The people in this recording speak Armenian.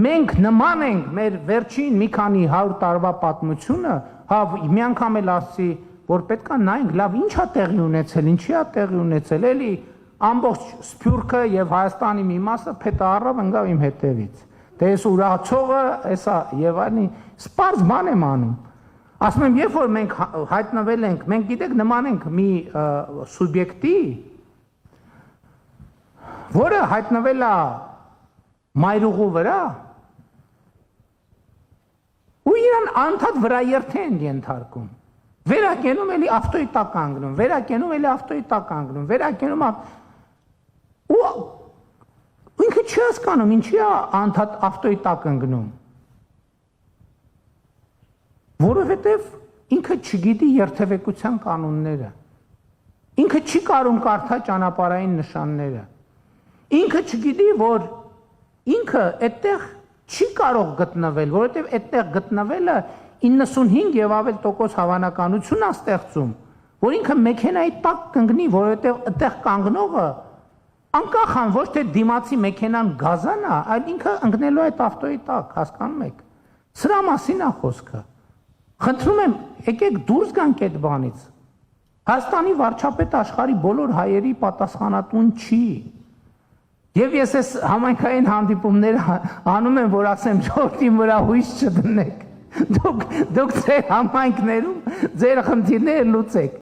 մենք նման ենք մեր վերջին մի քանի 100 տարվա պատմությունը, հա մի անգամ էլ ասի, որ պետքա նայենք, լավ ինչա տեղի ունեցել, ինչի է տեղի ունեցել, էլի ամբողջ Սփյուռքը եւ Հայաստանի մի մասը փետը առավ ընկավ իմ հետևից։ Դե ես ուրացողը, էսա եւ այլն, սպարզ բան եմ անում։ Ասում եմ, երբ որ մենք հայտնվել ենք, մենք գիտեք նման ենք մի սուբյեկտի, որը հայտնվել է մայրուղու վրա, ու իրան անդադ վրա երթե են ենթարկում։ Վերակենում էլի ավտոյի տակ կանգնում, վերակենում էլի ավտոյի տակ կանգնում, վերակենում ու ինքը չի հասկանում, ինչի է անդադ ավտոյի տակ ընկնում։ Որովհետև ինքը չգիտի երթևեկության կանոնները։ Ինքը չի կարող կարդա ճանապարհային նշանները։ Ինքը չգիտի, որ ինքը այդտեղ չի կարող գտնվել, որովհետև այդտեղ գտնվելը 95 եւ ավել տոկոս հավանականություն է ստեղծում, որ ինքը մեքենայի տակ կընկնի, որովհետև այդտեղ կանգնողը անկախ ան ոչ թե դիմացի մեքենան գազան է, այլ ինքը ընկնելու է այդ ավտոյի տակ, հասկանում եք։ Սրա մասին է խոսքը։ Խնդրում եմ, եկեք դուրս գանք այդ բանից։ Հայաստանի վարչապետը աշխարհի բոլոր հայերի պատասխանատուն չի։ Եվ ես այս համայնքային հանդիպումները անում եմ, որ ասեմ, ժողովրդի վրա հույս չդնեք։ Դուք ձեր համայնքներում ձեր խնդիրները լուծեք։